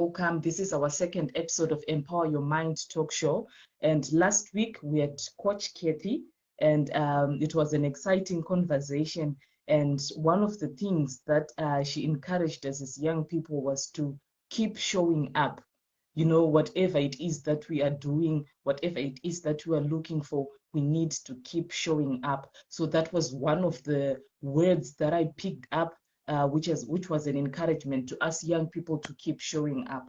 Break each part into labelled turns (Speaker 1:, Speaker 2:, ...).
Speaker 1: Welcome. This is our second episode of Empower Your Mind talk show. And last week we had Coach Kathy, and it was an exciting conversation. And one of the things that she encouraged us as young people was to keep showing up. You know, whatever it is that we are doing, whatever it is that we are looking for, we need to keep showing up. So that was one of the words that I picked up, which was an encouragement to us young people to keep showing up.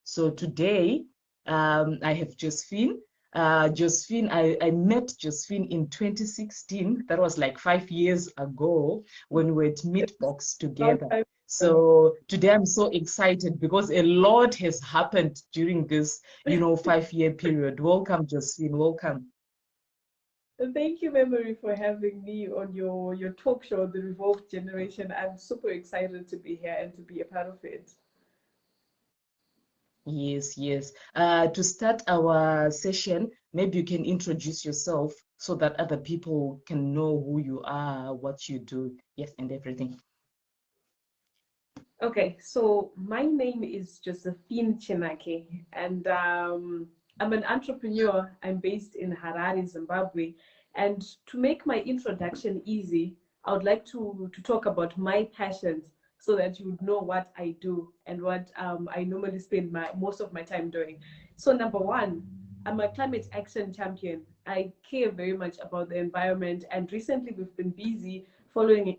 Speaker 1: So today, I have Josephine. Josephine, I met Josephine in 2016. That was like 5 years ago when we were at Meatbox together. So today I'm so excited because a lot has happened during this, 5-year period. Welcome, Josephine. Welcome.
Speaker 2: Thank you, Memory, for having me on your talk show, The Revolved Generation. I'm super excited to be here and to be a part of it.
Speaker 1: Yes, yes. To start our session, maybe you can introduce yourself so that other people can know who you are, what you do, yes, and everything.
Speaker 2: Okay, so my name is Josephine Chinake, and I'm an entrepreneur. I'm based in Harare, Zimbabwe. And to make my introduction easy, I would like to talk about my passions so that you would know what I do and what I normally spend most of my time doing. So number one, I'm a climate action champion. I care very much about the environment, and recently we've been busy following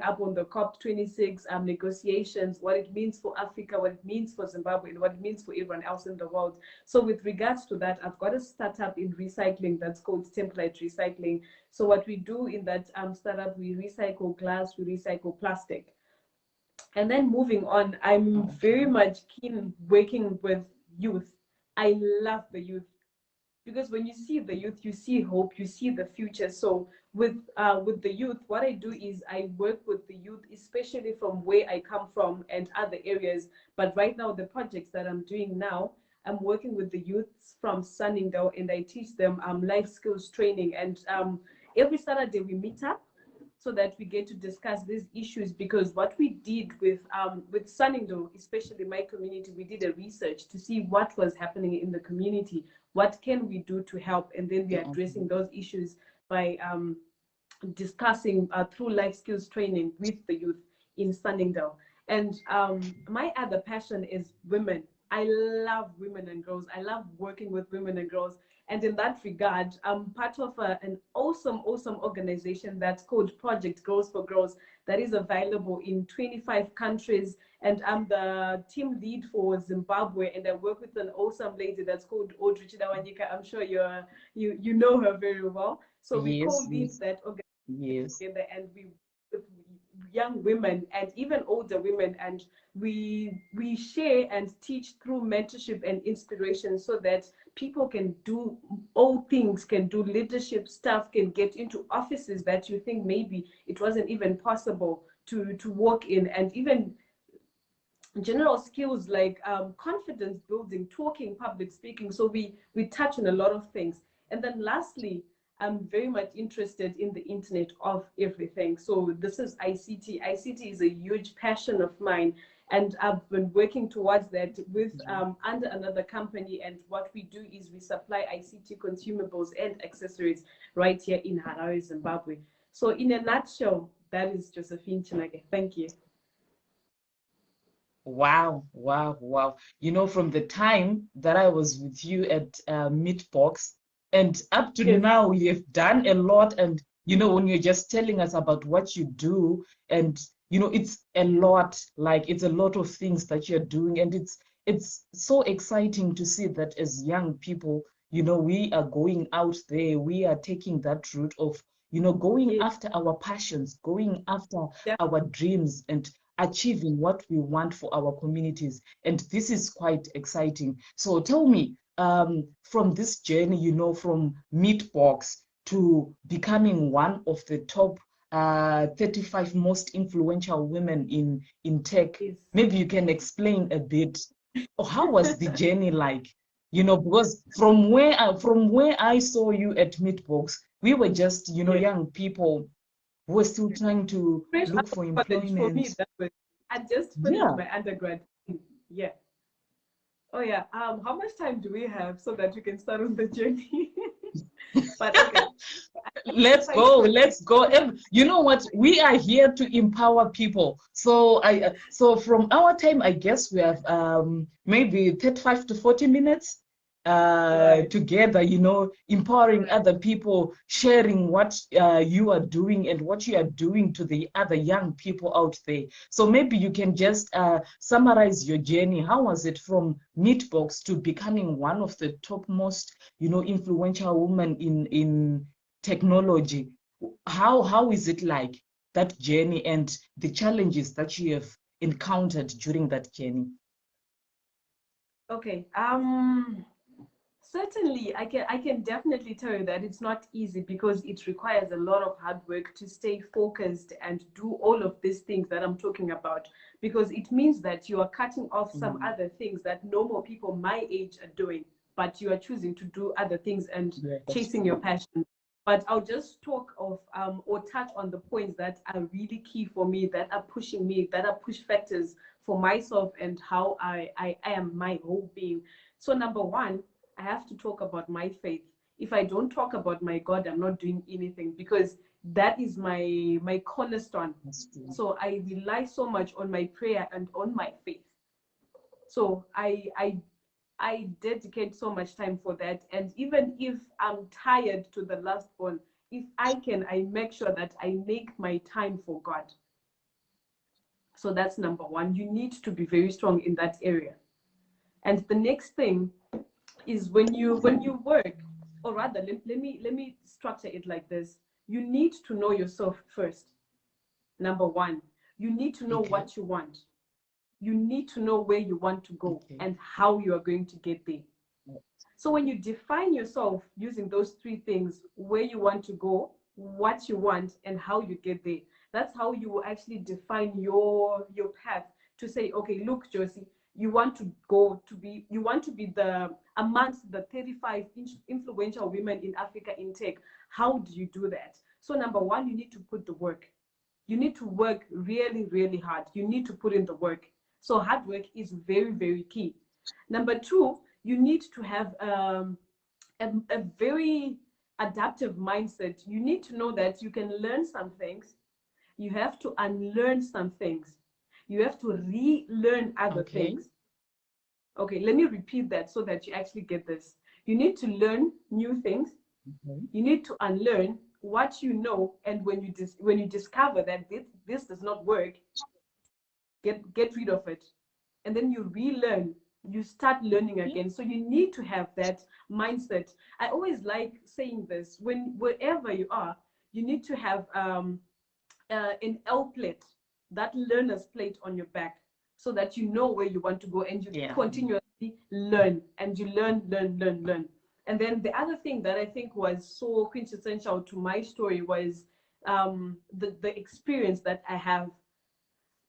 Speaker 2: up on the COP26 negotiations, what it means for Africa, what it means for Zimbabwe, and what it means for everyone else in the world. So with regards to that, I've got a startup in recycling that's called Template Recycling. So what we do in that startup, we recycle glass, we recycle plastic. And then moving on, I'm very much keen working with youth. I love the youth, because when you see the youth, you see hope, you see the future. So with the youth, what I do is I work with the youth, especially from where I come from and other areas. But right now, the projects that I'm doing now, I'm working with the youths from Sunningdale, and I teach them life skills training. And every Saturday we meet up so that we get to discuss these issues, because what we did with Sunningdale, especially my community, we did a research to see what was happening in the community, what can we do to help, and then we are addressing those issues by discussing through life skills training with the youth in Sunningdale. And my other passion is women. I love women and girls. I love working with women and girls. And in that regard, I'm part of an awesome organization that's called Project Girls for Girls, that is available in 25 countries. And I'm the team lead for Zimbabwe, and I work with an awesome lady that's called Audrey Chidawanyika. I'm sure you know her very well. So we
Speaker 1: Yes,
Speaker 2: convened
Speaker 1: yes,
Speaker 2: that organization
Speaker 1: yes.
Speaker 2: together, and we with young women and even older women, and we share and teach through mentorship and inspiration, so that people can do all things, can do leadership stuff, can get into offices that you think maybe it wasn't even possible to walk in, and even general skills like confidence building, talking, public speaking. So we touch on a lot of things. And then lastly, I'm very much interested in the Internet of Everything. So this is ICT. ICT is a huge passion of mine, and I've been working towards that with under another company. And what we do is we supply ICT consumables and accessories right here in Harare, Zimbabwe. So in a nutshell, that is Josephine Chinake. Thank you.
Speaker 1: Wow, wow, wow. You know, from the time that I was with you at Meatbox and up to
Speaker 2: Yes.
Speaker 1: now, you've done a lot. And, when you're just telling us about what you do, and, it's a lot, like it's a lot of things that you're doing. And it's so exciting to see that as young people, we are going out there, we are taking that route of, going
Speaker 2: Yes.
Speaker 1: after our passions, going after
Speaker 2: Yeah.
Speaker 1: our dreams, and achieving what we want for our communities. And this is quite exciting. So tell me, from this journey, from Meatbox to becoming one of the top 35 most influential women in tech,
Speaker 2: Yes.
Speaker 1: maybe you can explain a bit, how was the journey like? Because from where I saw you at Meatbox, we were just,
Speaker 2: Yes.
Speaker 1: young people who were still trying to
Speaker 2: Fresh out
Speaker 1: look
Speaker 2: of
Speaker 1: for
Speaker 2: college for
Speaker 1: employment.
Speaker 2: me, that was, I just finished
Speaker 1: Yeah.
Speaker 2: my undergrad. Yeah. Oh yeah. How much time do we have so that we can start on the journey? But okay.
Speaker 1: Let's
Speaker 2: If I
Speaker 1: go,
Speaker 2: say,
Speaker 1: let's go. You know what, we are here to empower people, so so from our time, I guess we have maybe 35 to 40 minutes
Speaker 2: right.
Speaker 1: together, you know, empowering other people, sharing what you are doing and what you are doing to the other young people out there. So maybe you can just summarize your journey. How was it from meatbox to becoming one of the topmost, you know, influential women in technology? How is it like, that journey and the challenges that you have encountered during that journey?
Speaker 2: Okay. Certainly, I can definitely tell you that it's not easy because it requires a lot of hard work to stay focused and do all of these things that I'm talking about, because it means that you are cutting off some
Speaker 1: Mm,
Speaker 2: other things that normal people my age are doing, but you are choosing to do other things and
Speaker 1: yeah, that's
Speaker 2: chasing
Speaker 1: true.
Speaker 2: your passion. But I'll just talk of or touch on the points that are really key for me, that are pushing me, that are push factors for myself and how I am, my whole being. So number one, I have to talk about my faith. If I don't talk about my God, I'm not doing anything, because that is my cornerstone.
Speaker 1: That's true.
Speaker 2: So I rely so much on my prayer and on my faith. So I dedicate so much time for that. And even if I'm tired to the last one, if I can, I make sure that I make my time for God. So that's number one. You need to be very strong in that area. And the next thing is when you work, or rather, let me structure it like this. You need to know yourself first. Number one, you need to know
Speaker 1: Okay.
Speaker 2: what you want. You need to know where you want to go
Speaker 1: Okay.
Speaker 2: and how you are going to get there.
Speaker 1: Yeah.
Speaker 2: So when you define yourself using those three things, where you want to go, what you want, and how you get there, that's how you will actually define your path, to say, okay, look, Josie, you want to be the amongst the 35 influential women in Africa in tech. How do you do that? So number one, you need to put the work. You need to work really, really hard. You need to put in the work. So hard work is very, very key. Number two, you need to have a very adaptive mindset. You need to know that you can learn some things, you have to unlearn some things, you have to relearn other
Speaker 1: Okay.
Speaker 2: things. Okay, let me repeat that so that you actually get this. You need to learn new things,
Speaker 1: Okay.
Speaker 2: you need to unlearn what you know, and when you discover that this does not work, get rid of it, and then you relearn, you start learning
Speaker 1: Yeah.
Speaker 2: again. So you need to have that mindset. I always like saying this: when wherever you are, you need to have an L plate, that learner's plate on your back, so that you know where you want to go, and you
Speaker 1: Yeah.
Speaker 2: continuously learn, and you learn. And then the other thing that I think was so quintessential to my story was the experience that I have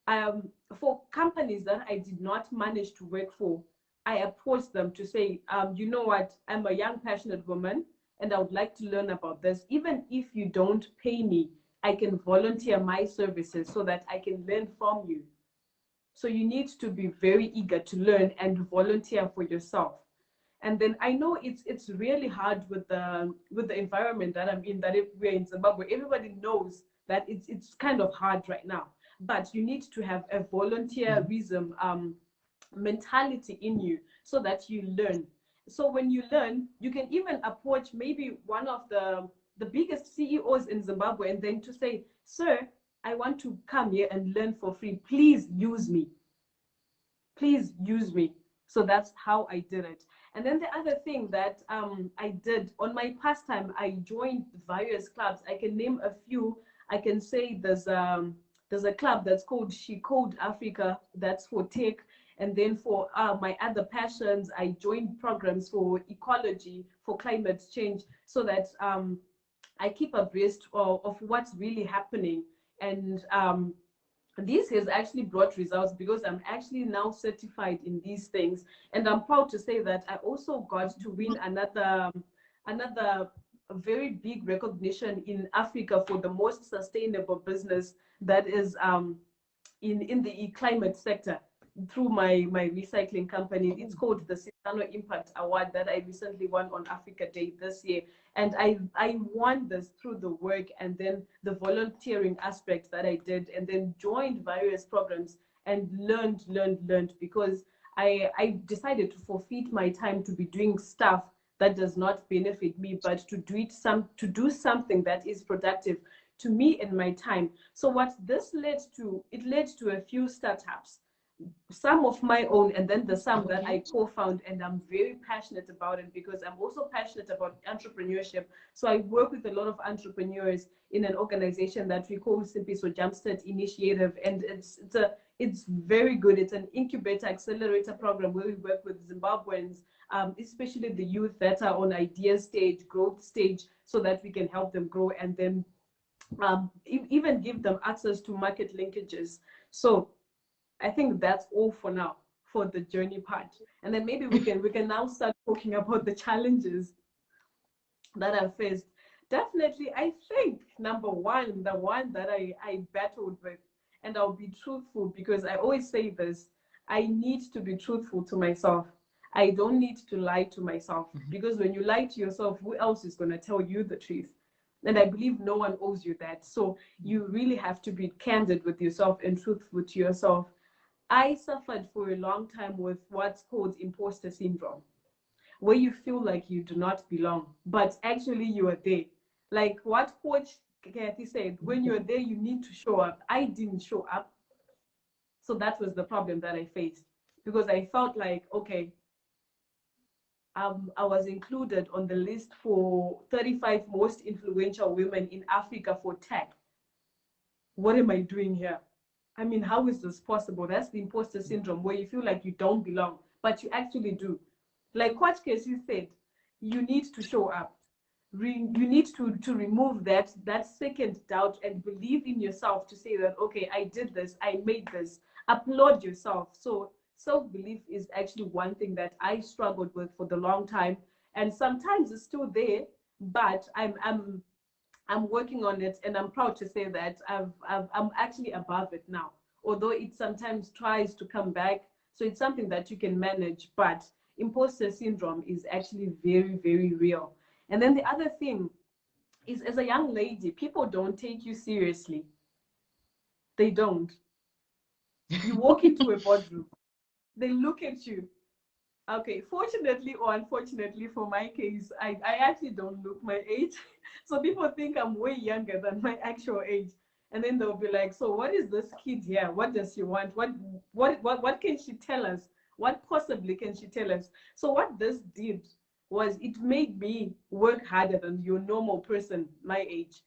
Speaker 2: um, for companies that I did not manage to work for. I approached them to say, you know what, I'm a young, passionate woman, and I would like to learn about this. Even if you don't pay me, I can volunteer my services so that I can learn from you. So you need to be very eager to learn and volunteer for yourself. And then I know it's really hard with the environment that I'm in, that if we're in Zimbabwe, everybody knows that it's kind of hard right now. But you need to have a
Speaker 1: Mhm.
Speaker 2: volunteerism mentality in you so that you learn. So when you learn, you can even approach maybe one of the biggest CEOs in Zimbabwe, and then to say, sir, I want to come here and learn for free. Please use me. Please use me. So that's how I did it. And then the other thing that I did on my pastime, I joined various clubs. I can name a few. I can say there's a club that's called She Code Africa, that's for tech. And then for my other passions, I joined programs for ecology, for climate change, so that I keep abreast of what's really happening. And this has actually brought results, because I'm actually now certified in these things. And I'm proud to say that I also got to win another very big recognition in Africa for the most sustainable business, that is in the climate sector. through my recycling company. It's called the Sisano Impact Award that I recently won on Africa Day this year. And I won this through the work and then the volunteering aspect that I did, and then joined various programs and learned, because I decided to forfeit my time to be doing stuff that does not benefit me, but to do something that is productive to me and my time. So what this led to, it led to a few startups, some of my own, and then the some that I co-found, and I'm very passionate about it because I'm also passionate about entrepreneurship. So I work with a lot of entrepreneurs in an organization that we call Simpiso Jumpstart Initiative, and it's very good. It's an incubator accelerator program where we work with Zimbabweans, especially the youth that are on idea stage, growth stage, so that we can help them grow, and then even give them access to market linkages. So I think that's all for now for the journey part. And then maybe we can now start talking about the challenges that I faced. Definitely, I think number one, the one that I battled with, and I'll be truthful because I always say this, I need to be truthful to myself. I don't need to lie to myself, because when you lie to yourself, who else is going to tell you the truth? And I believe no one owes you that. So you really have to be candid with yourself and truthful to yourself. I suffered for a long time with what's called imposter syndrome, where you feel like you do not belong, but actually you are there. Like what Coach Kathy said, when you're there, you need to show up. I didn't show up. So that was the problem that I faced, because I felt like, okay, I was included on the list for 35 most influential women in Africa for tech. What am I doing here? I mean, how is this possible? That's the imposter syndrome, where you feel like you don't belong, but you actually do. Like Coach Casey said, you need to show up. You need to remove that second doubt and believe in yourself to say that, okay, I did this, I made this. Applaud yourself. So self-belief is actually one thing that I struggled with for the long time, and sometimes it's still there, but I'm working on it, and I'm proud to say that I'm actually above it now, although it sometimes tries to come back. So it's something that you can manage, but imposter syndrome is actually very, very real. And then the other thing is, as a young lady, people don't take you seriously. They don't. You walk into a boardroom, they look at you. Okay, fortunately or unfortunately for my case, I actually don't look my age. So people think I'm way younger than my actual age. And then they'll be like, so what is this kid here? What does she want? What can she tell us? What possibly can she tell us? So what this did was, it made me work harder than your normal person my age.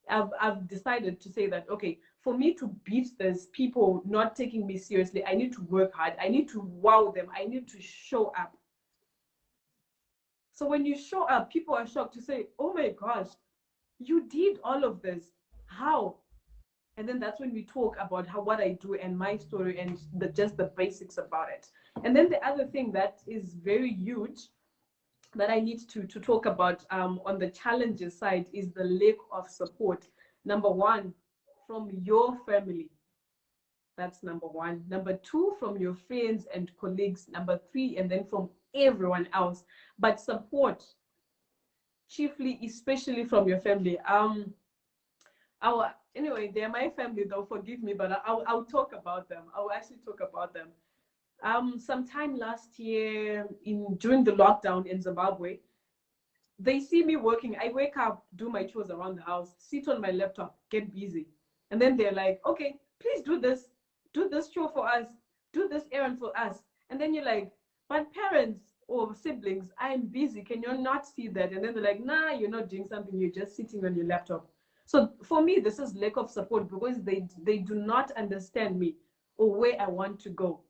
Speaker 2: I've decided to say that, okay, for me to beat this people not taking me seriously, I need to work hard. I need to wow them. I need to show up. So when you show up, people are shocked to say, oh my gosh, you did all of this. How? And then that's when we talk about what I do and my story and just the basics about it. And then the other thing that is very huge that I need to talk about on the challenges side is the lack of support. Number one, from your family. That's number one. Number two, from your friends and colleagues. Number three, and then from everyone else. But support, chiefly, especially from your family. Anyway, they're my family, though, forgive me, but I'll talk about them. I'll actually talk about them. Sometime last year, during the lockdown in Zimbabwe, they see me working. I wake up, do my chores around the house, sit on my laptop, get busy. And then they're like, okay, please do this chore for us, do this errand for us. And then you're like, but parents or siblings, I'm busy. Can you not see that? And then they're like, nah, you're not doing something. You're just sitting on your laptop. So for me, this is lack of support, because they do not understand me or where I want to go.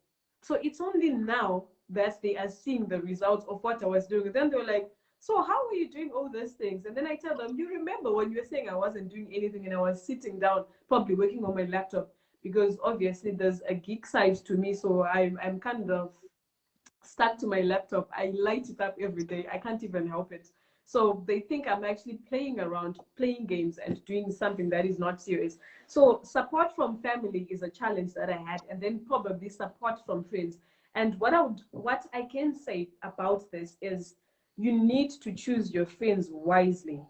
Speaker 2: So it's only now that they are seeing the results of what I was doing. Then they're like, so how are you doing all these things? And then I tell them, you remember when you were saying I wasn't doing anything and I was sitting down, probably working on my laptop, because obviously there's a geek side to me. So I'm kind of stuck to my laptop. I light it up every day. I can't even help it. So they think I'm actually playing around, playing games and doing something that is not serious. So support from family is a challenge that I had, and then probably support from friends. And what I can say about this is you need to choose your friends wisely.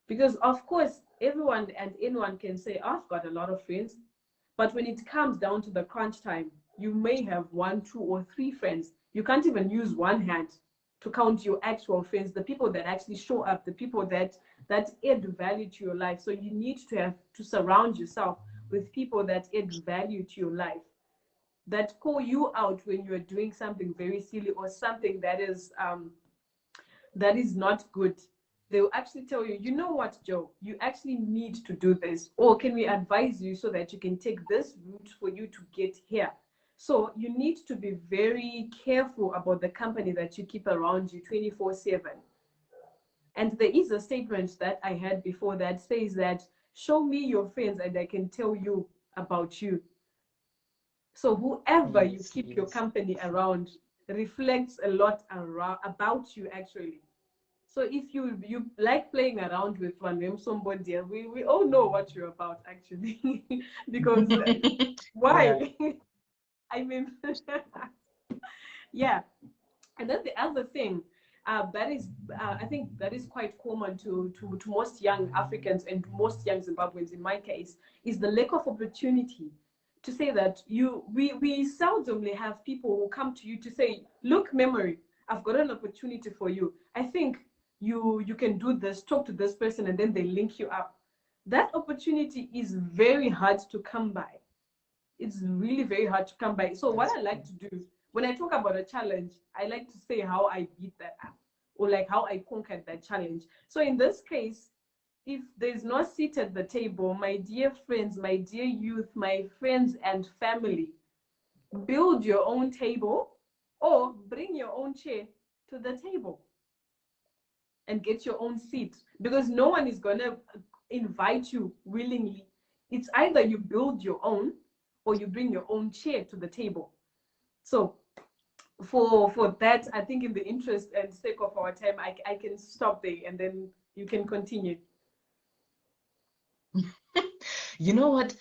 Speaker 2: Because of course, everyone and anyone can say, "Oh, I've got a lot of friends." But when it comes down to the crunch time, you may have one, two, or three friends. You can't even use one hand to count your actual friends, the people that actually show up, the people that add value to your life. So you need to have to surround yourself with people that add value to your life, that call you out when you are doing something very silly or something that is not good. They will actually tell you, you know what, Joe, you actually need to do this. Or can we advise you so that you can take this route for you to get here? So you need to be very careful about the company that you keep around you 24/7. And there is a statement that I had before that says that, show me your friends and I can tell you about you. So whoever you
Speaker 1: Yes,
Speaker 2: keep your
Speaker 1: yes.
Speaker 2: company around reflects a lot about you actually. So if you like playing around with one somebody, we all know what you're about actually, because
Speaker 1: Yeah.
Speaker 2: why? I mean, yeah. And then the other thing that is, I think that is quite common to most young Africans and most young Zimbabweans, in my case, is the lack of opportunity. To say that we seldomly have people who come to you to say, look, memory, I've got an opportunity for you. I think you can do this, talk to this person, and then they link you up. That opportunity is very hard to come by. It's really very hard to come by. So what
Speaker 1: That's
Speaker 2: I like
Speaker 1: true.
Speaker 2: to do when I talk about a challenge, I like to say how I beat that up, or like how I conquered that challenge. So in this case, if there's no seat at the table, my dear friends, my dear youth, my friends and family, build your own table or bring your own chair to the table and get your own seat, because no one is going to invite you willingly. It's either you build your own or you bring your own chair to the table. So for that, I think in the interest and sake of our time, I can stop there and then you can continue.
Speaker 1: You know what?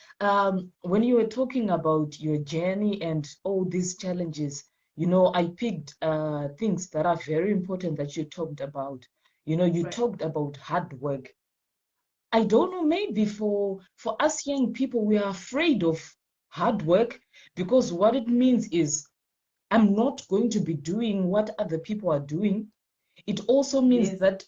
Speaker 1: When you were talking about your journey and all these challenges, I picked things that are very important that you talked about. You
Speaker 2: Right.
Speaker 1: talked about hard work. I don't know, maybe for us young people, we are afraid of hard work because what it means is I'm not going to be doing what other people are doing. It also means
Speaker 2: Yes.
Speaker 1: that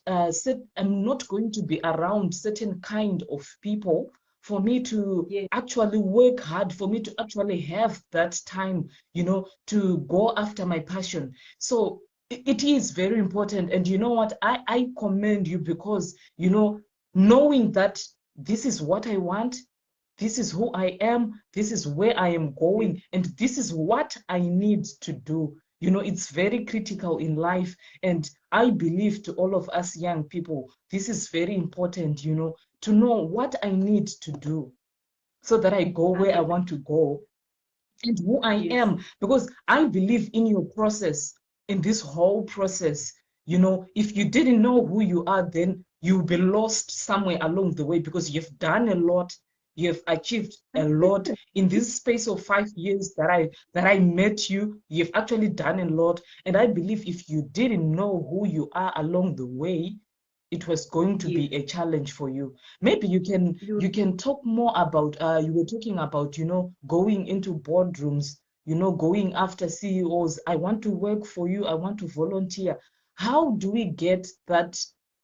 Speaker 1: I'm not going to be around certain kind of people for me to
Speaker 2: Yes.
Speaker 1: actually work hard, for me to actually have that time, to go after my passion. So it is very important. And you know what? I commend you because, knowing that this is what I want, this is who I am, this is where I am
Speaker 2: Yes.
Speaker 1: going, and this is what I need to do. It's very critical in life. And I believe to all of us young people, this is very important, to know what I need to do so that I go where I
Speaker 2: 100%.
Speaker 1: want to go and who I
Speaker 2: Yes.
Speaker 1: am. Because I believe in your process, in this whole process. If you didn't know who you are, then you'll be lost somewhere along the way because you've done a lot, you've achieved a lot in this space of 5 years that I met you. You've actually done a lot, and I believe if you didn't know who you are along the way, it was going to
Speaker 2: Yes.
Speaker 1: be a challenge for you. Maybe you can
Speaker 2: You.
Speaker 1: you can talk more about you were talking about going into boardrooms, going after CEOs. I want to work for you, I want to volunteer. How do we get that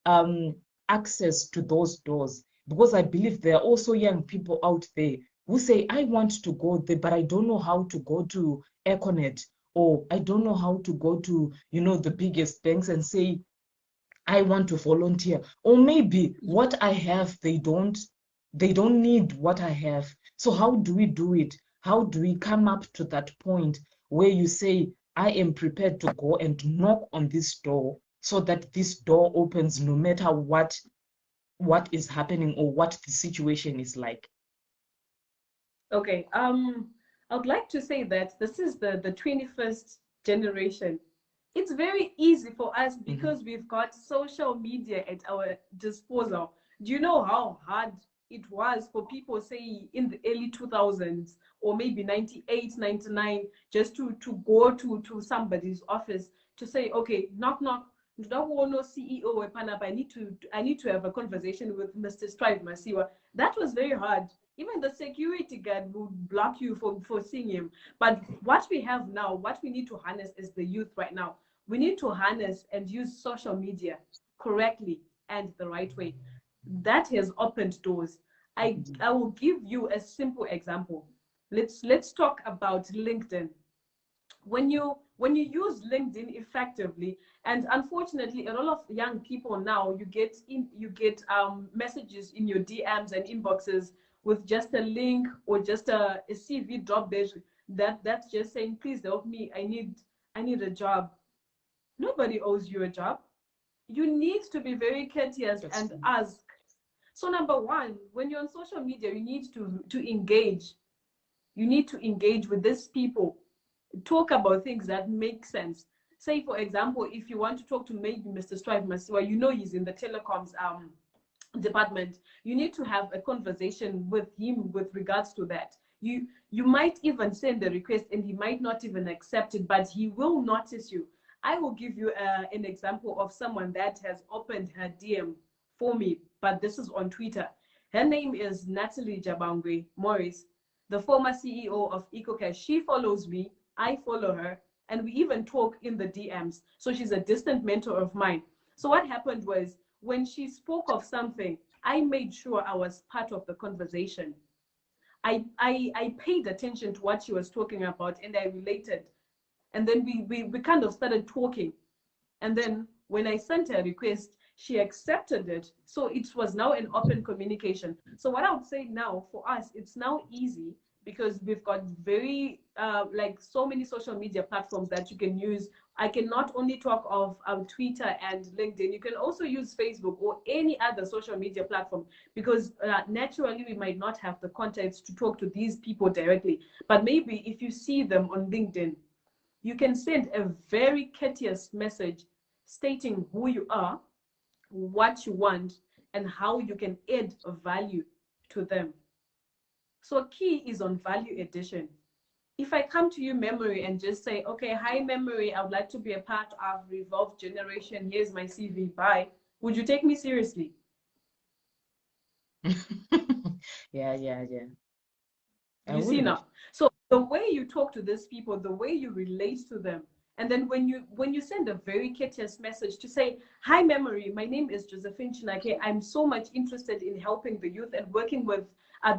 Speaker 1: um access to those doors? Because I believe there are also young people out there who say, I want to go there, but I don't know how to go to Econet, or I don't know how to go to the biggest banks and say I want to volunteer. Or maybe what I have, they don't need what I have. So how do we do it? How do we come up to that point where you say, I am prepared to go and knock on this door so that this door opens no matter what is happening or what the situation is like?
Speaker 2: Okay. I would like to say that this is the 21st generation. It's very easy for us because we've got social media at our disposal. Do you know how hard it was for people, say, in the early 2000s or maybe 98, 99, just to go to somebody's office to say, okay, knock, knock. No CEO, I need to have a conversation with Mr. Strive Masiwa. That was very hard. Even the security guard would block you for seeing him. But what we have now, what we need to harness is the youth right now. We need to harness and use social media correctly and the right way. That has opened doors. I will give you a simple example. Let's talk about LinkedIn. When you use LinkedIn effectively, and unfortunately a lot of young people now, you get messages in your DMs and inboxes with just a link or just a CV drop there that's just saying, please help me, I need a job. Nobody owes you a job. You need to be very courteous and ask. So number one, when you're on social media, you need to engage. You need to engage with these people. Talk about things that make sense. Say, for example, if you want to talk to maybe Mr. Strive Masiwa, you know he's in the telecoms department. You need to have a conversation with him with regards to that. You might even send a request and he might not even accept it, but he will notice you. I will give you an example of someone that has opened her DM for me, but this is on Twitter. Her name is Natalie Jabangwe Morris, the former CEO of EcoCash. She follows me, I follow her, and we even talk in the DMs. So she's a distant mentor of mine. So what happened was, when she spoke of something, I made sure I was part of the conversation. I paid attention to what she was talking about and I related. And then we kind of started talking. And then when I sent her a request, she accepted it. So it was now an open communication. So what I would say now for us, it's now easy because we've got very, like so many social media platforms that you can use. I can not only talk of Twitter and LinkedIn, you can also use Facebook or any other social media platform because naturally we might not have the context to talk to these people directly. But maybe if you see them on LinkedIn, you can send a very courteous message stating who you are, what you want, and how you can add value to them. So key is on value addition. If I come to you, Memory, and just say, okay, hi, Memory, I would like to be a part of Revolved Generation. Here's my CV, bye. Would you take me seriously?
Speaker 1: Yeah.
Speaker 2: You see now. So the way you talk to these people, the way you relate to them, and then when you send a very courteous message to say, hi, Memory, my name is Josephine Chinake. I'm so much interested in helping the youth and working with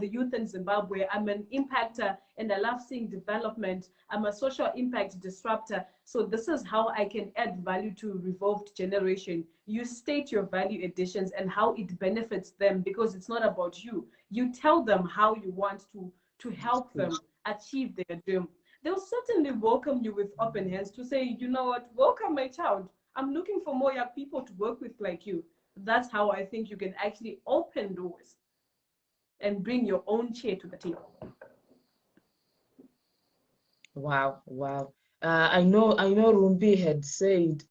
Speaker 2: the youth in Zimbabwe. I'm an impactor and I love seeing development. I'm a social impact disruptor. So this is how I can add value to Revolved Generation. You state your value additions and how it benefits them because it's not about you. You tell them how you want to help them achieve their dream. They'll certainly welcome you with open hands to say, you know what, welcome my child. I'm looking for more young people to work with like you. That's how I think you can actually open doors and bring your own chair to the table.
Speaker 1: Wow. I know Rumbi had said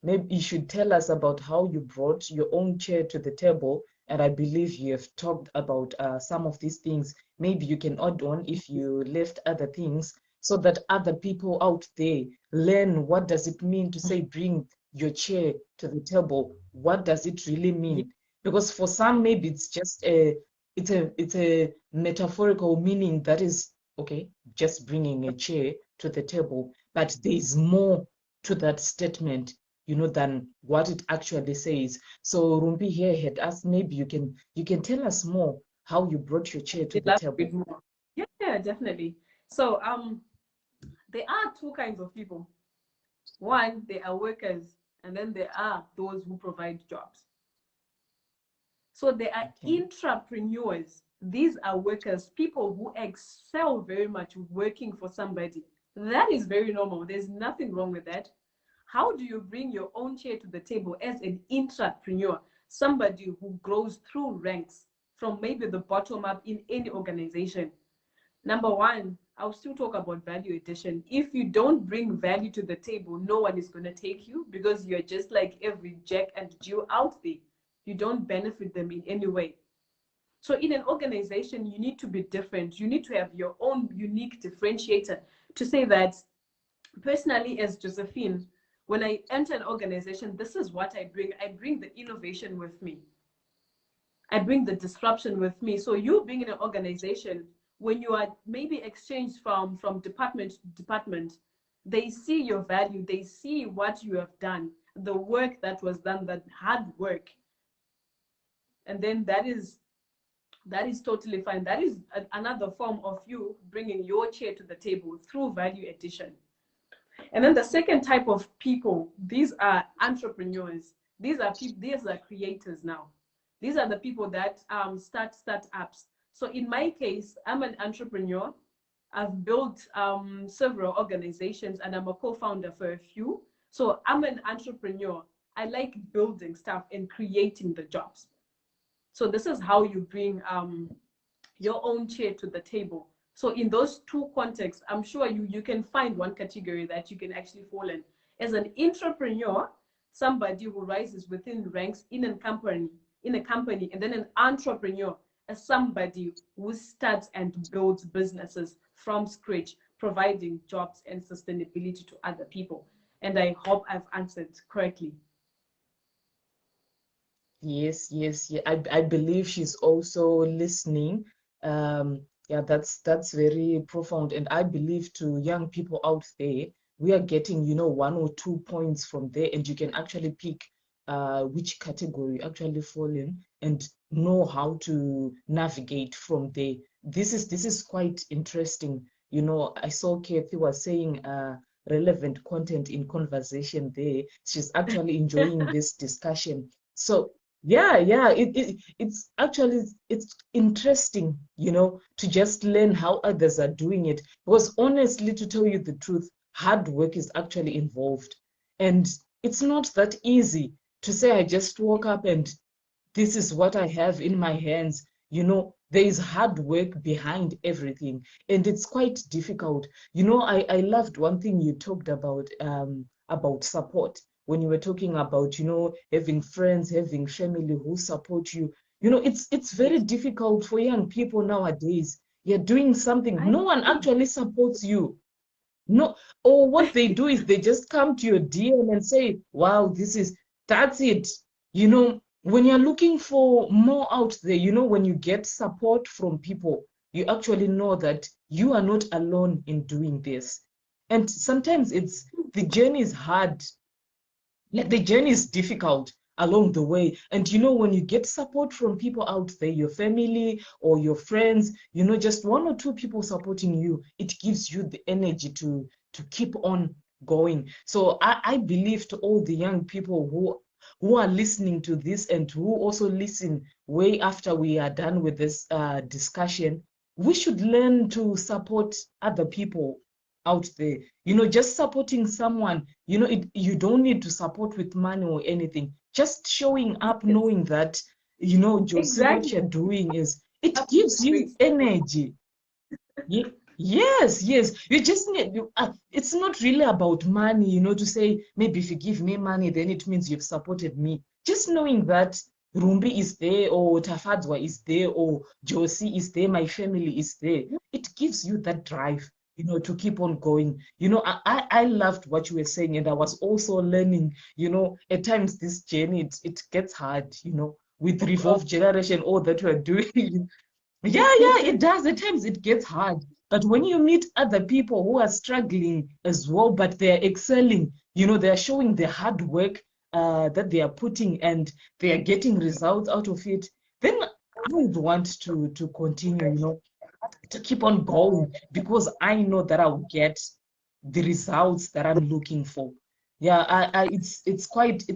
Speaker 1: maybe you should tell us about how you brought your own chair to the table. And I believe you have talked about some of these things. Maybe you can add on if you left other things so that other people out there learn what does it mean to say bring your chair to the table. What does it really mean? Because for some, maybe it's just it's a metaphorical meaning that is okay, just bringing a chair to the table. But there is more to that statement, than what it actually says. So Rumbi here had asked, maybe you can tell us more how you brought your chair to the table.
Speaker 2: Yeah, definitely. So there are two kinds of people. One, they are workers, and then there are those who provide jobs. So they are intrapreneurs. These are workers, people who excel very much working for somebody. That is very normal. There's nothing wrong with that. How do you bring your own chair to the table as an intrapreneur, somebody who grows through ranks from maybe the bottom up in any organization? Number one, I'll still talk about value addition. If you don't bring value to the table, no one is going to take you, because you're just like every Jack and Jill out there. You don't benefit them in any way. So in an organization, you need to be different. You need to have your own unique differentiator to say that, personally, as Josephine, when I enter an organization, this is what I bring. I bring the innovation with me. I bring the disruption with me. So you being in an organization, when you are maybe exchanged from department to department, they see your value, they see what you have done, the work that was done, that hard work. And then that is totally fine. That is another form of you bringing your chair to the table through value addition. And then the second type of people, these are entrepreneurs. These are creators now. These are the people that start startups. So in my case, I'm an entrepreneur. I've built several organizations, and I'm a co-founder for a few. So I'm an entrepreneur. I like building stuff and creating the jobs. So this is how you bring your own chair to the table. So in those two contexts, I'm sure you can find one category that you can actually fall in. As an entrepreneur, somebody who rises within ranks in a company, and then an entrepreneur as somebody who starts and builds businesses from scratch, providing jobs and sustainability to other people. And I hope I've answered correctly.
Speaker 1: Yes, yes, yeah. I believe she's also listening. Yeah, that's very profound. And I believe to young people out there, we are getting, 1 or 2 points from there, and you can actually pick which category you actually fall in and know how to navigate from there. This is quite interesting. I saw Kathy was saying relevant content in conversation there. She's actually enjoying this discussion. So yeah, it's interesting, to just learn how others are doing it. Because honestly, to tell you the truth, hard work is actually involved. And it's not that easy to say, I just woke up and this is what I have in my hands. There is hard work behind everything, and it's quite difficult. I loved one thing you talked about support, when you were talking about, having friends, having family who support you. It's very difficult for young people nowadays. You're doing something, no one actually supports you. No, or what they do is they just come to your DM and say, wow, that's it. When you're looking for more out there, when you get support from people, you actually know that you are not alone in doing this. And sometimes the journey is hard. Like, the journey is difficult along the way. And when you get support from people out there, your family or your friends, just 1 or 2 people supporting you, it gives you the energy to keep on going. So I believe to all the young people who are listening to this, and who also listen way after we are done with this discussion, we should learn to support other people out there. Just supporting someone, you don't need to support with money or anything. Just showing up, knowing that, Josie,
Speaker 2: Exactly.
Speaker 1: what you're doing it gives you energy. Yes, you just need, it's not really about money, to say, maybe if you give me money, then it means you've supported me. Just knowing that Rumbi is there, or Tafadzwa is there, or Josie is there, my family is there. It gives you that drive, to keep on going. I loved what you were saying, and I was also learning, at times this journey, it gets hard, with Revolved generation, all that we're doing. Yeah, it does. At times it gets hard. But when you meet other people who are struggling as well, but they're excelling, they're showing the hard work that they are putting, and they are getting results out of it, then I would want to continue, to keep on going, because I know that I will get the results that I'm looking for. Yeah, it's quite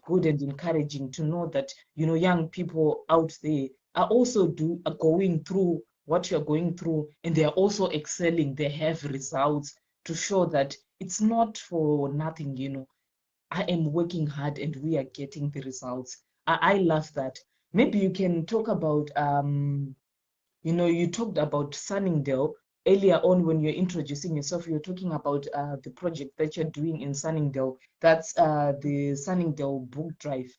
Speaker 1: good and encouraging to know that, young people out there are also are going through what you're going through, and they are also excelling. They have results to show that it's not for nothing. I am working hard and we are getting the results. I love that. Maybe you can talk about you talked about Sunningdale. earlier on when you're introducing yourself, you're talking about the project that you're doing in Sunningdale. That's the Sunningdale Book Drive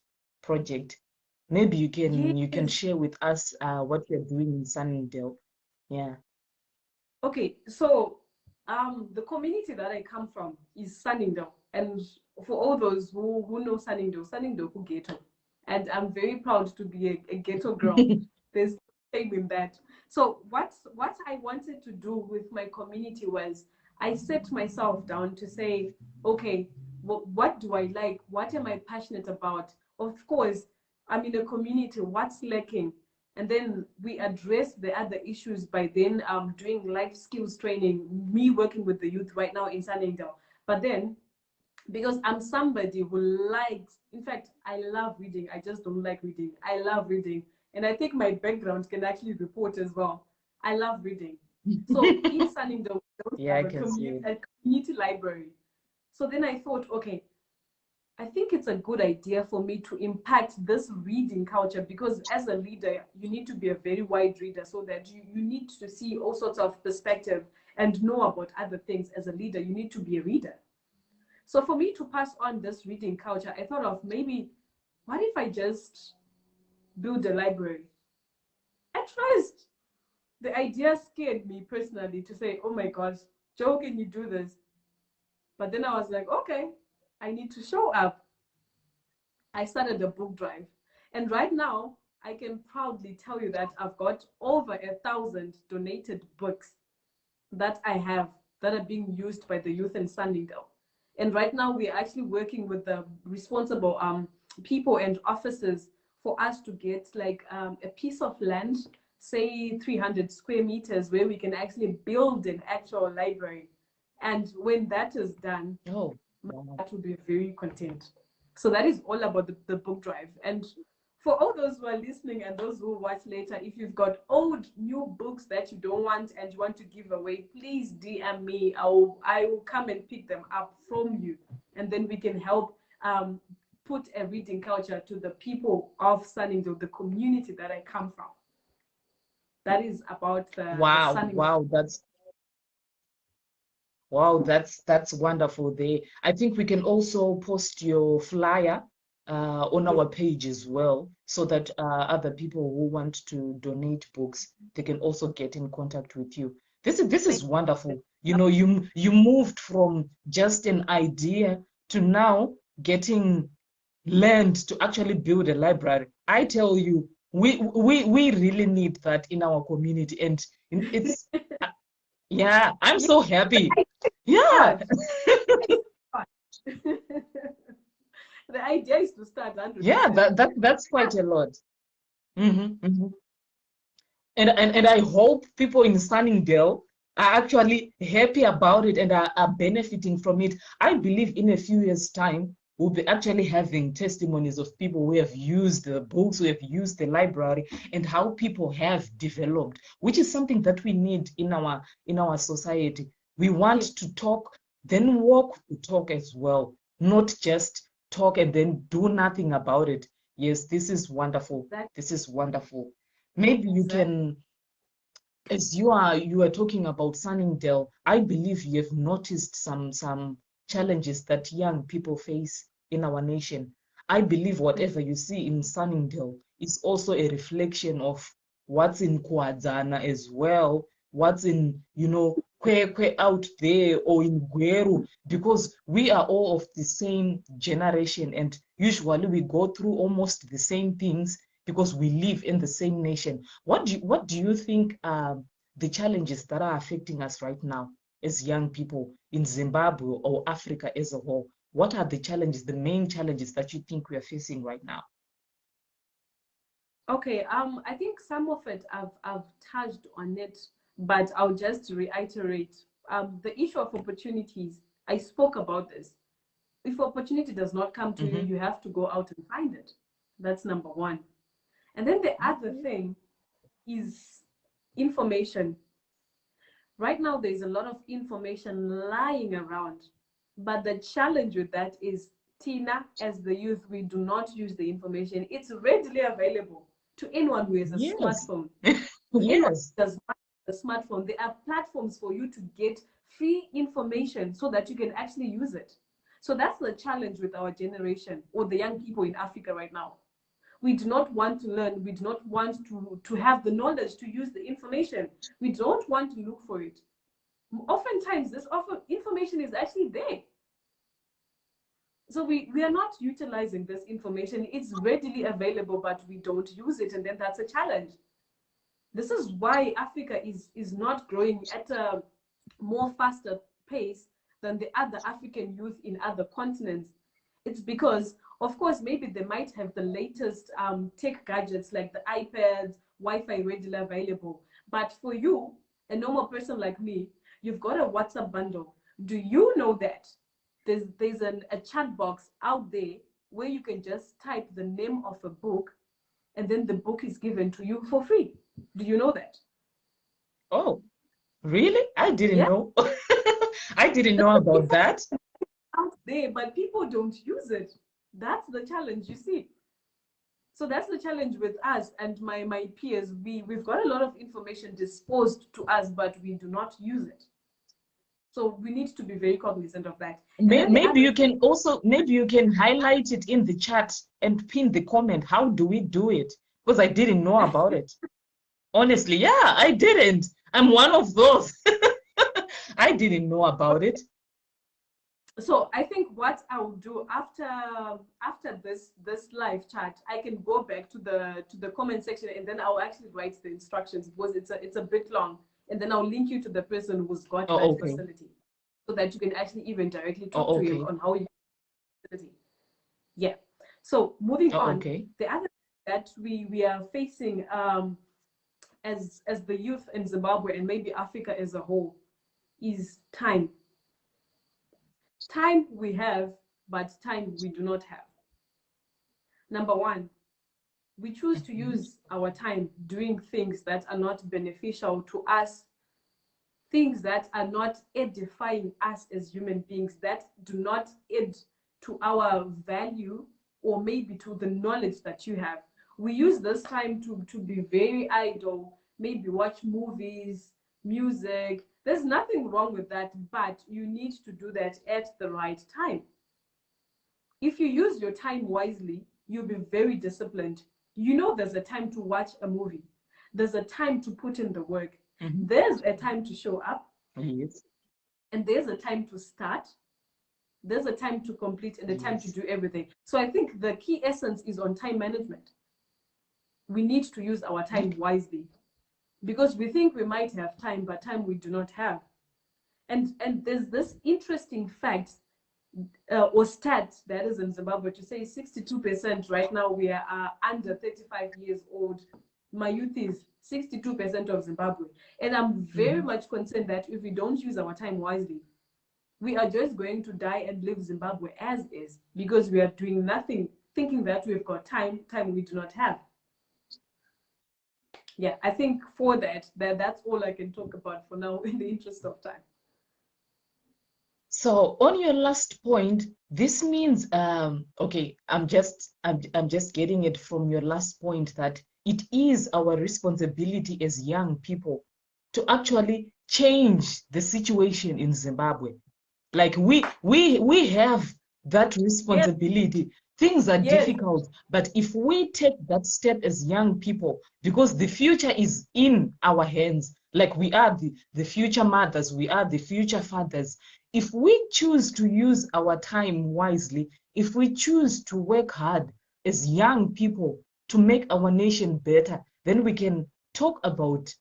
Speaker 1: project. Maybe you can
Speaker 2: Yes.
Speaker 1: share with us what you're doing in Sunningdale. Yeah.
Speaker 2: Okay, so the community that I come from is Sunningdale, and for all those who know Sunningdale, Sunningdale who ghetto, and I'm very proud to be a ghetto girl. There's no shame in that. So what I wanted to do with my community was I set myself down to say, okay, what do I like? What am I passionate about? Of course, I'm in a community. What's lacking? And then we address the other issues by then doing life skills training, me working with the youth right now in Sunningdale. But then, because I'm somebody who likes, in fact, I love reading. I just don't like reading. I love reading. And I think my background can actually report as well. I love reading. So in Sunningdale, we
Speaker 1: Yeah, I
Speaker 2: have
Speaker 1: can see it.
Speaker 2: a community library. So then I thought, okay, I think it's a good idea for me to impact this reading culture, because as a leader, you need to be a very wide reader so that you need to see all sorts of perspective and know about other things. As a leader, you need to be a reader. So for me to pass on this reading culture, I thought of maybe, what if I just build a library? At first, the idea scared me personally to say, oh my gosh, Joe, can you do this? But then I was like, okay, I need to show up. I started a book drive. And right now, I can proudly tell you that I've got over 1,000 donated books that I have that are being used by the youth in Sunningdale. And right now, we're actually working with the responsible people and officers for us to get like a piece of land, say 300 square meters, where we can actually build an actual library. And when that is done,
Speaker 1: Oh, wow.
Speaker 2: that will be very content. So that is all about the book drive. And for all those who are listening and those who watch later, if you've got old new books that you don't want and you want to give away, please DM me. I will come and pick them up from you, and then we can help put a reading culture to the people of Sunningdale, the community that I come from. That is about the
Speaker 1: Wow,
Speaker 2: Sunningdale.
Speaker 1: wow, that's wonderful there. I think we can also post your flyer on our page as well, so that other people who want to donate books, they can also get in contact with you. This is wonderful. You know, you moved from just an idea to now getting land to actually build a library. I tell you, we really need that in our community, and it's yeah, I'm so happy. Yeah,
Speaker 2: The idea is to start
Speaker 1: yeah,
Speaker 2: 100%.
Speaker 1: that's quite a lot. Hmm. And I hope people in Sunningdale are actually happy about it and are benefiting from it. I believe in a few years' time, we'll be actually having testimonies of people who have used the books, who have used the library, and how people have developed, which is something that we need in our society. We want
Speaker 2: Yes,
Speaker 1: to talk, then walk to talk as well, not just talk and then do nothing about it. Yes, this is wonderful.
Speaker 2: that
Speaker 1: This is wonderful. Maybe you
Speaker 2: exactly.
Speaker 1: can, as you are talking about Sunningdale, I believe you have noticed some challenges that young people face in our nation. I believe whatever you see in Sunningdale is also a reflection of what's in Kwadzana as well, what's in, Kwekwe out there or in Gweru, because we are all of the same generation and usually we go through almost the same things because we live in the same nation. What do you think are the challenges that are affecting us right now as young people in Zimbabwe or Africa as a whole? What are the challenges, the main challenges that you think we are facing right now?
Speaker 2: Okay, I think some of it I've touched on it, but I'll just reiterate. The issue of opportunities, I spoke about this. If opportunity does not come to you,
Speaker 1: Hmm.
Speaker 2: you have to go out and find it. That's number one. And then the other
Speaker 1: Okay.
Speaker 2: thing is information. Right now, there's a lot of information lying around, but the challenge with that is, Tina, as the youth, we do not use the information. It's readily available to anyone who has a
Speaker 1: Yes.
Speaker 2: smartphone, to anyone
Speaker 1: Yes.
Speaker 2: who does not. a smartphone, there are platforms for you to get free information so that you can actually use it. So that's the challenge with our generation or the young people in Africa right now. We do not want to learn. We do not want to have the knowledge to use the information. We don't want to look for it. Oftentimes, this information is actually there. So we are not utilizing this information. It's readily available, but we don't use it. And then that's a challenge. This is why Africa is not growing at a more faster pace than the other African youth in other continents. It's because, of course, maybe they might have the latest tech gadgets like the iPads, Wi-Fi readily available. But for you, a normal person like me, you've got a WhatsApp bundle. Do you know that there's a chat box out there where you can just type the name of a book and then the book is given to you for free? Do you know that?
Speaker 1: Oh, really? I didn't
Speaker 2: Yeah.
Speaker 1: know. I didn't know about that.
Speaker 2: Out there, but people don't use it. That's the challenge, you see. So that's the challenge with us and my peers. We've got a lot of information disposed to us, but we do not use it. So we need to be very cognizant of that.
Speaker 1: Maybe you can also, maybe you can highlight it in the chat and pin the comment. How do we do it? Because I didn't know about it. Honestly, yeah, I didn't. I'm one of those. I didn't know about it.
Speaker 2: So I think what I will do after this live chat, I can go back to the comment section and then I'll actually write the instructions because it's a bit long, and then I'll link you to the person who's got that facility so that you can actually even directly talk to him on how you facility. Yeah. So moving on, the other thing that we are facing as the youth in Zimbabwe and maybe Africa as a whole is time. Time we have, but time we do not have. Number one, we choose to use our time doing things that are not beneficial to us, things that are not edifying us as human beings, that do not add to our value or maybe to the knowledge that you have. We use this time to be very idle, maybe watch movies, music. There's nothing wrong with that, but you need to do that at the right time. If you use your time wisely, you'll be very disciplined. You know there's a time to watch a movie. There's a time to put in the work. There's a time to show up.
Speaker 1: Yes.
Speaker 2: And there's a time to start. There's a time to complete and a time to do everything. So I think the key essence is on time management. We need to use our time wisely because we think we might have time, but time we do not have. And there's this interesting fact or stat that is in Zimbabwe to say 62% right now we are under 35 years old. My youth is 62% of Zimbabwe. And I'm very much concerned that if we don't use our time wisely, we are just going to die and leave Zimbabwe as is because we are doing nothing, thinking that we've got time we do not have. Yeah, I think for that's all I can talk about for now in the interest of time.
Speaker 1: So on your last point, this means okay, I'm just getting it from your last point that it is our responsibility as young people to actually change the situation in Zimbabwe. Like we have that responsibility. Things are difficult, but if we take that step as young people, because the future is in our hands, like we are the future mothers, we are the future fathers. If we choose to use our time wisely, if we choose to work hard as young people to make our nation better, then we can talk about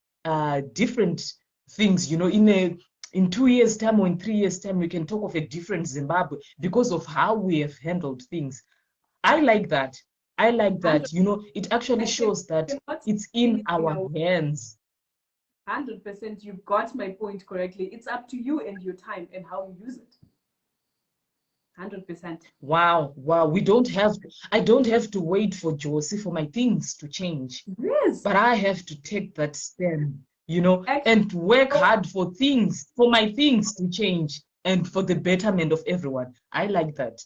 Speaker 1: different things, you know, in 2 years' time or in 3 years' time, we can talk of a different Zimbabwe because of how we have handled things. I like that. I like that. You know, it actually shows that it's in our hands.
Speaker 2: 100%, you've got my point correctly. It's up to you and your time and how you use it. 100%.
Speaker 1: Wow. I don't have to wait for Josie for my things to change.
Speaker 2: Yes.
Speaker 1: But I have to take that stand, you know, and work hard for my things to change and for the betterment of everyone. I like that.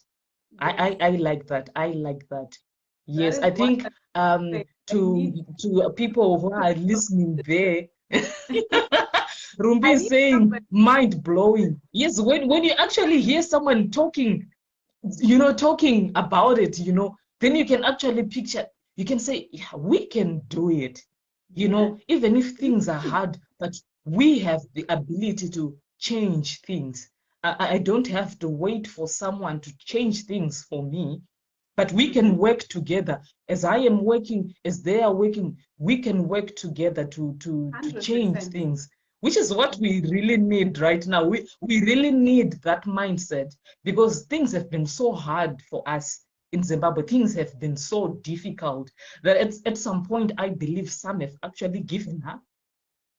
Speaker 1: I like that. I like that. Yes, I think to people who are listening there, Rumbi
Speaker 2: I
Speaker 1: is
Speaker 2: need
Speaker 1: saying
Speaker 2: somebody.
Speaker 1: mind blowing. Yes, when you actually hear someone talking, talking about it, then you can actually picture, you can say, yeah, we can do it.
Speaker 2: Yeah.
Speaker 1: Even if things are hard, but we have the ability to change things. I don't have to wait for someone to change things for me, but we can work together. As I am working, as they are working, we can work together to change
Speaker 2: 100%.
Speaker 1: things, which is what we really need right now. We really need that mindset, because things have been so hard for us in Zimbabwe. Things have been so difficult that at some point, I believe some have actually given up,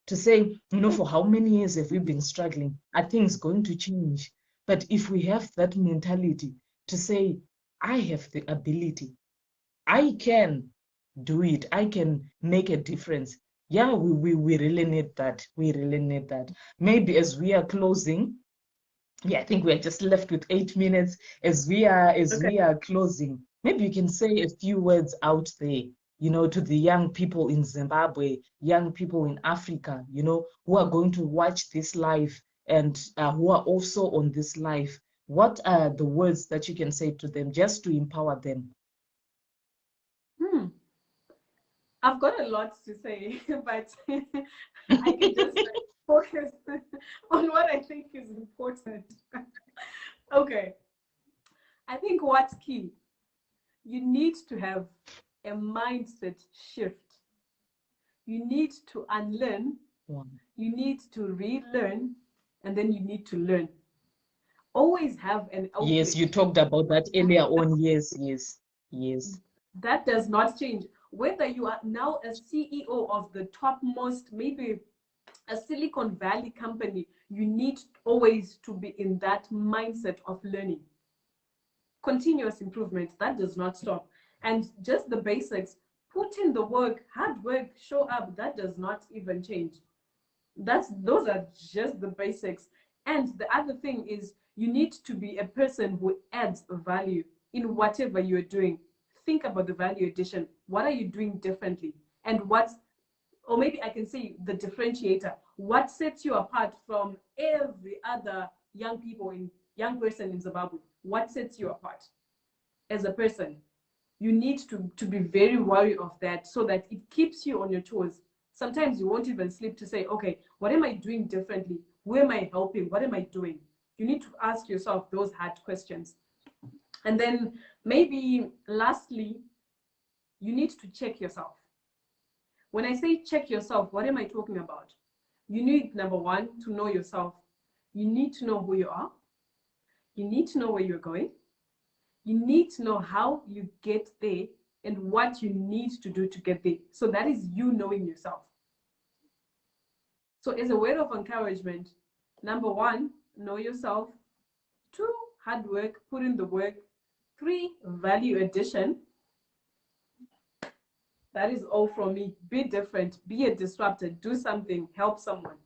Speaker 1: to say, for how many years have we been struggling? Are things going to change? But if we have that mentality to say, I have the ability, I can do it, I can make a difference. Yeah, we really need that. We really need that. Maybe as we are closing, yeah, I think we're just left with 8 minutes. As
Speaker 2: Okay.
Speaker 1: we are closing, maybe you can say a few words out there, to the young people in Zimbabwe, young people in Africa, who are going to watch this live, and who are also on this live. What are the words that you can say to them just to empower them?
Speaker 2: Hmm. I've got a lot to say, but I can just focus on what I think is important. Okay. I think what's key, you need to have a mindset shift. You need to unlearn,
Speaker 1: Wow.
Speaker 2: you need to relearn, and then you need to learn. Always have an
Speaker 1: Yes,
Speaker 2: outlet.
Speaker 1: you talked about that earlier on. Yes, yes, yes.
Speaker 2: That does not change. Whether you are now a CEO of the topmost, maybe a Silicon Valley company, you need always to be in that mindset of learning. Continuous improvement, that does not stop. And just the basics, put in the work, hard work, show up, that does not even change. Those are just the basics. And the other thing is, you need to be a person who adds value in whatever you're doing. Think about the value addition. What are you doing differently? And or maybe I can say the differentiator. What sets you apart from every other young person in Zimbabwe? What sets you apart as a person? You need to be very wary of that, so that it keeps you on your toes. Sometimes you won't even sleep to say, okay, what am I doing differently? Who am I helping? What am I doing? You need to ask yourself those hard questions. And then maybe lastly, you need to check yourself. When I say check yourself, what am I talking about? You need, number one, to know yourself. You need to know who you are. You need to know where you're going. You need to know how you get there and what you need to do to get there. So that is you knowing yourself. So as a word of encouragement, number one, know yourself. Two, hard work, put in the work. Three, value addition. That is all from me. Be different, be a disruptor, do something, help someone.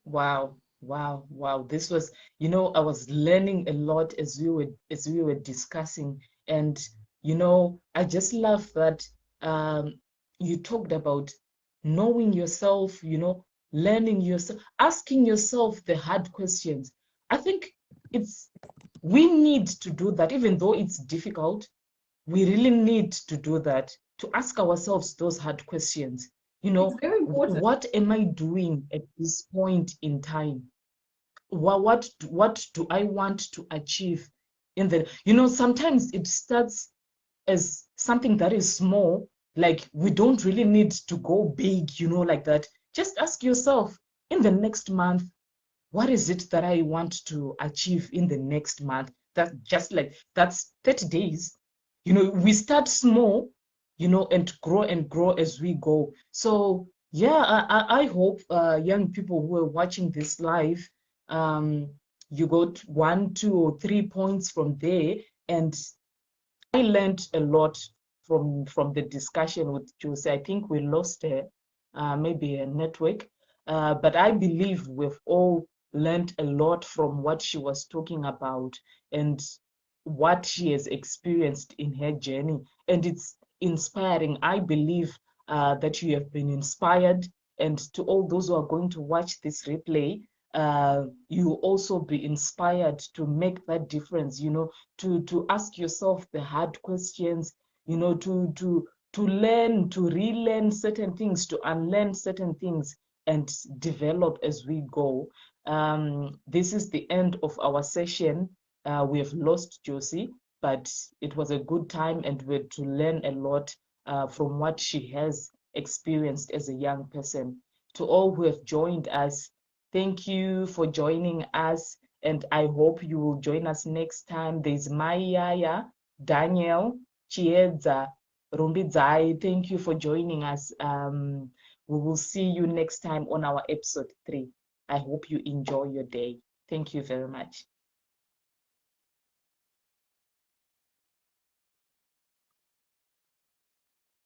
Speaker 1: Wow, wow, wow. This was, I was learning a lot as we were discussing. And I just love that you talked about knowing yourself, learning yourself, asking yourself the hard questions. I think it's we need to do that, even though it's difficult. We really need to do that, to ask ourselves those hard questions.
Speaker 2: It's very important.
Speaker 1: What am I doing at this point in time? What do I want to achieve in the, sometimes it starts as something that is small, like we don't really need to go big, like that. Just ask yourself, in the next month, what is it that I want to achieve in the next month? That's just like, that's 30 days. We start small, and grow as we go. So yeah, I hope young people who are watching this live, um, you got 1, 2, or 3 points from there. And I learned a lot from the discussion with Josie. I think we lost maybe a network, but I believe we've all learned a lot from what she was talking about and what she has experienced in her journey. And it's inspiring. I believe that you have been inspired. And to all those who are going to watch this replay, you will also be inspired to make that difference, to ask yourself the hard questions, to learn, to relearn certain things, to unlearn certain things, and develop as we go. This is the end of our session. We have lost Josie, but it was a good time, and we had to learn a lot from what she has experienced as a young person. To all who have joined us, thank you for joining us, and I hope you will join us next time. There's Maya, Daniel, Chiedza, Rumbidzai. Thank you for joining us. We will see you next time on our episode 3. I hope you enjoy your day. Thank you very much.